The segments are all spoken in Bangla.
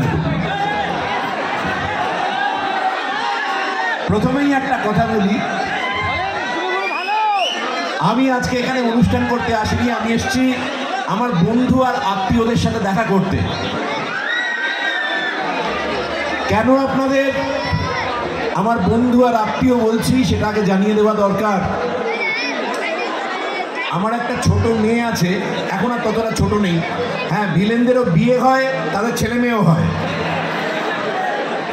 আলাইকুম। প্রথমেই একটা কথা বলি, আমি আজকে এখানে অনুষ্ঠান করতে আসিনি, আমি এসেছি আমার বন্ধু আর আত্মীয়দের সাথে দেখা করতে। কেন আপনাদের আমার বন্ধু আর আত্মীয় বলছি সেটা আগে জানিয়ে দেওয়া দরকার। আমার একটা ছোট মেয়ে আছে, এখন আর ততটা ছোট নেই। হ্যাঁ, ভিলেনদেরও বিয়ে হয়, তাদের ছেলে মেয়েও হয়।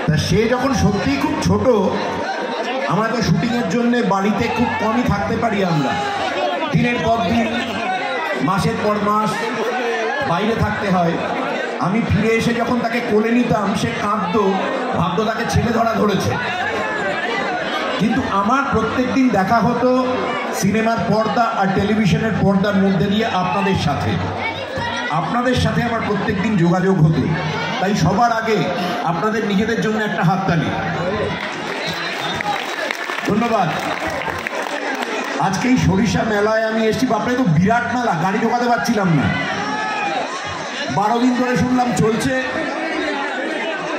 তা সে যখন সত্যিই খুব ছোট, আমরা তো শুটিংয়ের জন্য বাড়িতে খুব কমই থাকতে পারি, আমরা দিনের পর দিন মাসের পর মাস বাইরে থাকতে হয়। আমি ফিরে এসে যখন তাকে কোলে নিতাম, সে কাঁদতো, ভাবতো তাকে ছেলে ধরা ধরেছে। কিন্তু আমার প্রত্যেক দিন দেখা হতো সিনেমার পর্দা আর টেলিভিশনের পর্দার মধ্যে দিয়ে আপনাদের সাথে। আপনাদের সাথে আমার প্রত্যেক দিন যোগাযোগ হতো। তাই সবার আগে আপনাদের নিজেদের জন্য একটা হাততালি। ধন্যবাদ। আজকে এই সরিষা মেলায় আমি এসেছি, বাপরে তো বিরাট মেলা, গাড়ি ঢোকাতে পারছিলাম না। 12 দিন ধরে শুনলাম চলছে,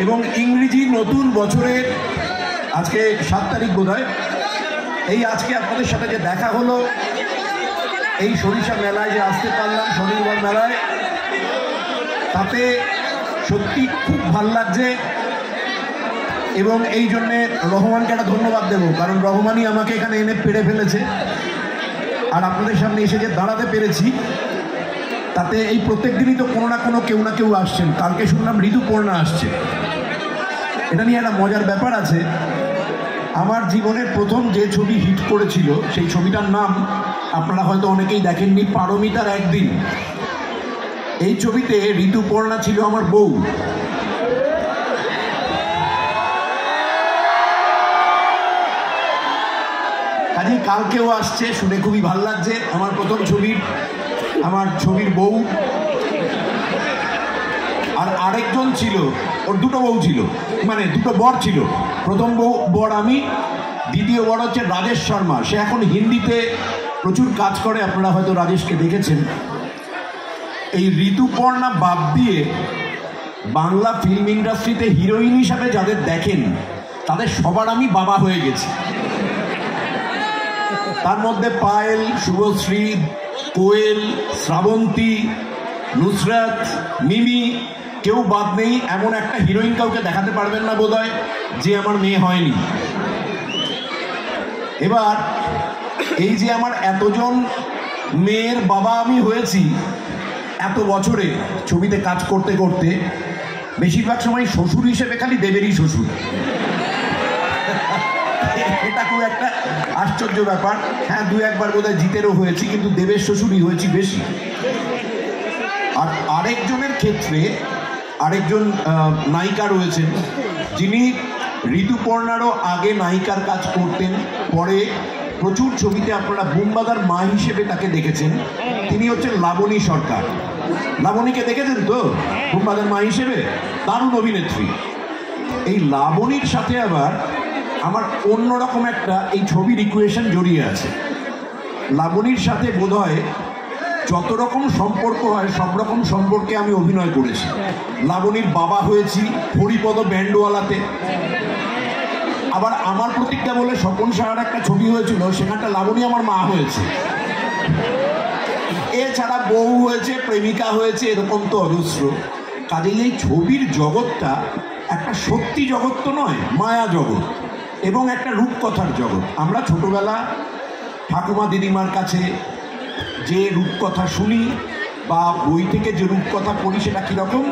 এবং ইংরেজি নতুন বছরের আজকে 7 তারিখ বোধহয়। এই আজকে আপনাদের সাথে যে দেখা হলো, এই সরিষা মেলায় যে আসতে পারলাম, শনিবার মেলায়, তাতে সত্যি খুব ভাল লাগছে। এবং এই জন্যে রহমানকে একটা ধন্যবাদ দেবো, কারণ রহমানই আমাকে এখানে এনে পেড়ে ফেলেছে। আর আপনাদের সামনে এসে যে দাঁড়াতে পেরেছি, তাতে এই প্রত্যেক দিনই তো কোনো না কোনো কেউ না কেউ আসছেন। কালকে শুনলাম ঋতুপর্ণা আসছে, এটা নিয়ে একটা মজার ব্যাপার আছে। আমার জীবনের প্রথম যে ছবি হিট করেছিল, সেই ছবিটার নাম আপনারা হয়তো অনেকেই দেখেননি, পারমিতার একদিন। এই ছবিতে ঋতুপর্ণা ছিল আমার বউ। কাজেই কালকেও আসছে, শুনে খুবই ভালো লাগছে। আমার প্রথম আমার ছবির বউ। আর আরেকজন ছিল, ওর দুটো বউ ছিল, মানে দুটো বর ছিল। প্রথম বর আমি, দ্বিতীয় বর হচ্ছে রাজেশ শর্মা। সে এখন হিন্দিতে প্রচুর কাজ করে, আপনারা হয়তো রাজেশকে দেখেছেন। এই ঋতুপর্ণা বাদ দিয়ে বাংলা ফিল্ম ইন্ডাস্ট্রিতে হিরোইন হিসাবে যাদের দেখেন, তাদের সবার আমি বাবা হয়ে গেছি। তার মধ্যে পায়েল, শুভশ্রী, কোয়েল, শ্রাবন্তী, নুসরাত, মিমি, কেউ বাদ নেই। এমন একটা হিরোইন কাউকে দেখাতে পারবেন না বোধহয় যে আমার মেয়ে হয়নি। এবার এই যে আমার এতজন মেয়ের বাবা আমি হয়েছি এত বছরে ছবিতে কাজ করতে করতে, বেশিরভাগ সময় শ্বশুর হিসেবে খালি দেবেরই শ্বশুর। এটা খুব একটা আশ্চর্য ব্যাপার। হ্যাঁ, 2-1 বোধহয় জিতেরও হয়েছি, কিন্তু দেবের শ্বশুরই হয়েছি বেশি। আর আরেকজনের ক্ষেত্রে আরেকজন নায়িকা রয়েছেন, যিনি ঋতুপর্ণারও আগে নায়িকার কাজ করতেন, পরে প্রচুর ছবিতে আপনারা বুম্বাদার মা হিসেবে তাকে দেখেছেন। তিনি হচ্ছেন লাবণী সরকার। লাবণীকে দেখেছেন তো বুম্বাদার মা হিসেবে? দারুণ অভিনেত্রী। এই লাবণীর সাথে আবার আমার অন্যরকম একটা এই ছবির ইকুয়েশন জড়িয়ে আছে। লাবণীর সাথে বোধহয় যত রকম সম্পর্ক হয়, সব রকম সম্পর্কে আমি অভিনয় করেছি। লাবণীর বাবা হয়েছি হরিপদ ব্যান্ডওয়ালাতে। আবার আমার প্রতিজ্ঞা বলে স্বপন সাহার একটা ছবি হয়েছিল, সেখানটা লাবণী আমার মা হয়েছে। এছাড়া বউ হয়েছে, প্রেমিকা হয়েছে, এরকম তো অজস্র। কাজেই এই ছবির জগৎটা একটা সত্যি জগৎ তো নয়, মায়া জগৎ, এবং একটা রূপকথার জগৎ। আমরা ছোটবেলা ঠাকুমা দিদিমার কাছে যে রূপকথা শুনি বা বই থেকে যে রূপকথা পড়ি, সেটা কীরকম?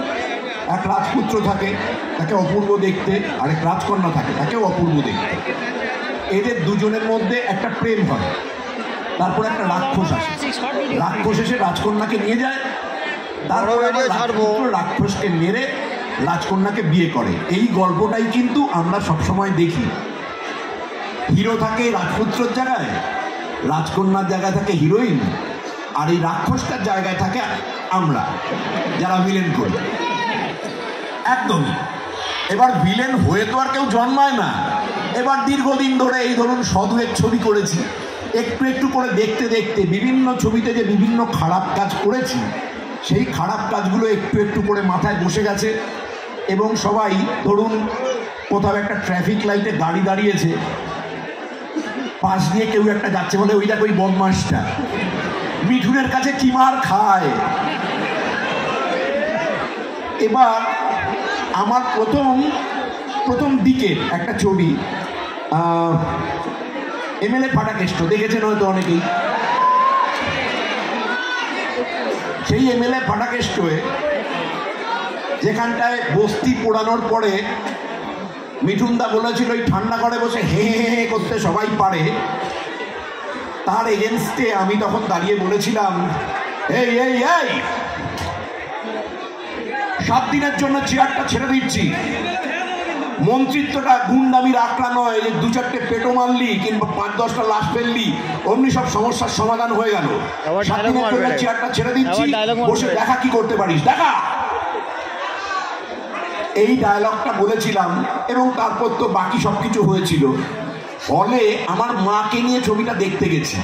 এক রাজপুত্র থাকে, তাকে অপূর্ব দেখতে, আর এক রাজকন্যা থাকে, তাকেও অপূর্ব দেখতে। এদের দুজনের মধ্যে একটা প্রেম হয়, তারপর একটা রাক্ষস আসে। রাক্ষস এসে রাজকন্যাকে নিয়ে যায়, তারপর রাক্ষসকে মেরে রাজকন্যাকে বিয়ে করে। এই গল্পটাই কিন্তু আমরা সবসময় দেখি। হিরো থাকে রাজপুত্রের জায়গায়, রাজকন্যার জায়গায় থাকে হিরোইন, আর এই রাক্ষসটার জায়গায় থাকে আমরা যারা ভিলেন করি। একদমই। এবার ভিলেন হয়ে তো আর কেউ জন্মায় না। এবার দীর্ঘদিন ধরে এই ধরুন 100-2 ছবি করেছি, একটু একটু করে দেখতে দেখতে বিভিন্ন ছবিতে যে বিভিন্ন খারাপ কাজ করেছি, সেই খারাপ কাজগুলো একটু একটু করে মাথায় বসে গেছে। এবং সবাই ধরুন কোথাও একটা ট্রাফিক লাইটে গাড়ি দাঁড়িয়েছে, পাশ দিয়ে কেউ একটা যাচ্ছে, বলে ওই দেখ ওই বদমাসটা মিঠুনের কাছে কি মার খায়। এবার আমার প্রথম দিকের একটা ছবি, এমএলএ ফাটাকেষ্ট দেখেছেন হয়তো অনেকেই। সেই এমএলএ ফাটাকেষ্টে যেখানটায় বস্তি পোড়ানোর পরে মিঠুনদা বলেছিল ওই ঠান্ডা করে বসে হে হে হে করতে সবাই পারে, তার এগেনস্টে আমি তখন দাঁড়িয়ে বলেছিলাম, এই এই এই 7 দিনের জন্য চেয়ারটা ছেড়ে দিচ্ছি, মন্ত্রিত্বটা গুন্ডামির আঁকড়া নয় যে 2-4টে পেটো মারলি কিংবা 5-10টা লাশ ফেললি অমনি সব সমস্যার সমাধান হয়ে গেল। 7 দিনের জন্য চেয়ারটা ছেড়ে দিচ্ছি, বসে দেখা কি করতে পারিস দেখা। এই ডায়লগটা বলেছিলাম এবং তারপর তো বাকি সবকিছু হয়েছিল। ফলে আমার মাকে নিয়ে ছবিটা দেখতে গেছি,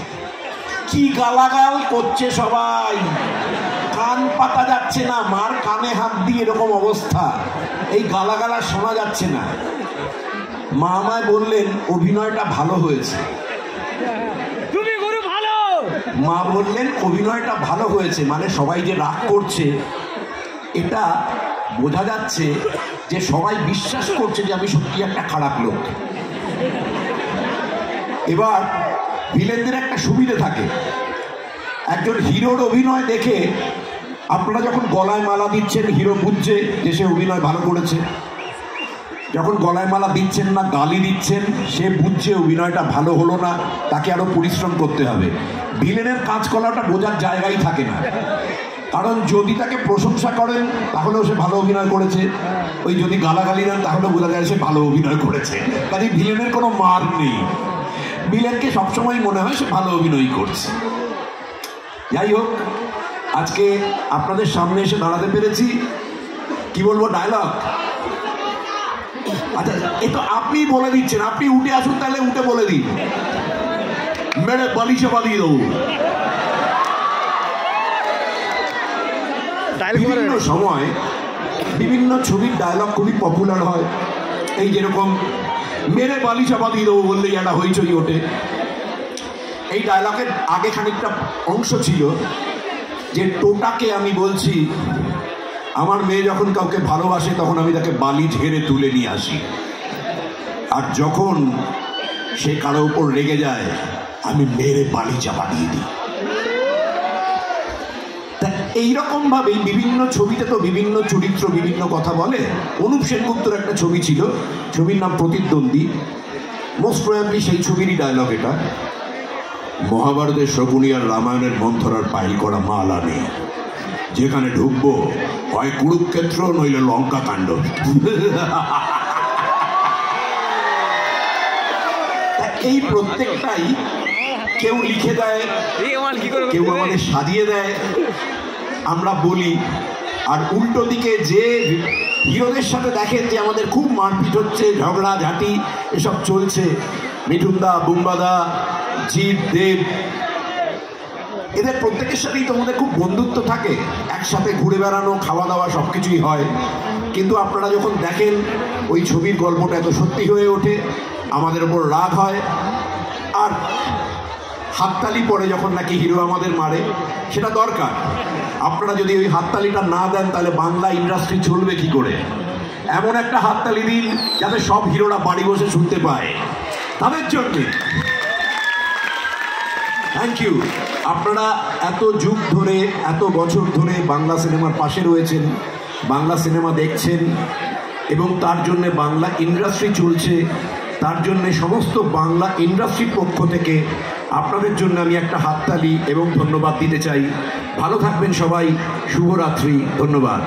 কি গালাগাল করছে সবাই, কান পাতা যাচ্ছে না, মার কানে হাত দিয়ে এরকম অবস্থা, এই গালাগালা শোনা যাচ্ছে না। মা আমায় বললেন অভিনয়টা ভালো হয়েছে, মা বললেন অভিনয়টা ভালো হয়েছে, মানে সবাই যে রাগ করছে এটা বোঝা যাচ্ছে যে সবাই বিশ্বাস করছে যে আমি সত্যি একটা খারাপ লোক। এবার ভিলেনদের একটা সুবিধে থাকে, একজন হিরোর অভিনয় দেখে আপনারা যখন গলায় মালা দিচ্ছেন হিরো বুঝছে যে সে অভিনয় ভালো করেছে, যখন গলায় মালা দিচ্ছেন না গালি দিচ্ছেন সে বুঝছে অভিনয়টা ভালো হলো না, তাকে আরো পরিশ্রম করতে হবে। ভিলেনের কাজ করাটা বোঝার জায়গায় থাকে না, কারণ যদি তাকে প্রশংসা করেন তাহলেও সে ভালো অভিনয় করেছে, ওই যদি গালাগালি দেন তাহলে বোঝা যায় সে ভালো অভিনয় করেছে। কাজে ভিলেনের কোনো মার নেই, ভিলেনকে সবসময় মনে হয় সে ভালো অভিনয় করছে। যাই হোক, আজকে আপনাদের সামনে এসে দাঁড়াতে পেরেছি, কি বলবো ডায়লগ, আচ্ছা এ তো আপনি বলে দিচ্ছেন, আপনি উঠে আসুন তাহলে উঠে বলে দিন, মেরে বালিশে বাঁধিয়ে দেবো। বিভিন্ন সময় বিভিন্ন ছবির ডায়লগ খুবই পপুলার হয়, এই যেরকম মেরে বালিশা বাঁধিয়ে দেবো বললেই একটা হইচই ওঠে। এই ডায়লগের আগে খানিকটা অংশ ছিল যে টোটাকে আমি বলছি আমার মেয়ে যখন কাউকে ভালোবাসে তখন আমি তাকে বালি ঝেড়ে তুলে নিয়ে আসি, আর যখন সে কারো উপর রেগে যায় আমি মেরে বালি চাপা দিয়ে দিই। এইরকম ভাবেই বিভিন্ন ছবিতে তো বিভিন্ন চরিত্র বিভিন্ন কথা বলে। অনুপ সেনগুপ্তর একটা ছবি ছিল, ছবির নাম প্রতিদ্বন্দ্বী, মোস্ট প্রবাবলি সেই ছবিরই ডায়লগ এটা, মহাভারতের শকুনি আর রামায়ণের মন্থরার পাইল করা মাল আনে, যেখানে ঢুকবো হয় কুরুক্ষেত্র নইলে লঙ্কা কাণ্ড। এই প্রত্যেকটাই কেউ লিখে দেয়, কেউ আমাদের সাজিয়ে দেয়, আমরা বলি। আর উল্টো দিকে যে হিরোদের সাথে দেখেন যে আমাদের খুব মারপিট হচ্ছে, ঝগড়া ঝাঁটি এসব চলছে, মিঠুনদা, বুম্বাদা, জিৎ, দেব, এদের প্রত্যেকের সাথেই তোমাদের খুব বন্ধুত্ব থাকে, একসাথে ঘুরে বেড়ানো, খাওয়া দাওয়া সব কিছুই হয়। কিন্তু আপনারা যখন দেখেন ওই ছবির গল্পটা এত সত্যি হয়ে ওঠে, আমাদের ওপর রাগ হয়, আর হাততালি পরে যখন নাকি হিরো আমাদের মারে, সেটা দরকার। আপনারা যদি ওই হাততালিটা না দেন তাহলে বাংলা ইন্ডাস্ট্রি চলবে কি করে? এমন একটা হাততালি দিন যাতে সব হিরোরা বাড়ি বসে শুনতে পায়, তাদের জন্য থ্যাংক ইউ। আপনারা এত যুগ ধরে, এত বছর ধরে বাংলা সিনেমার পাশে রয়েছেন, বাংলা সিনেমা দেখছেন, এবং তার জন্য বাংলা ইন্ডাস্ট্রি চলছে, তার জন্য সমস্ত বাংলা ইন্ডাস্ট্রির পক্ষ থেকে আপনাদের জন্য আমি একটা হাততালি এবং ধন্যবাদ দিতে চাই। ভালো থাকবেন সবাই, শুভরাত্রি, ধন্যবাদ।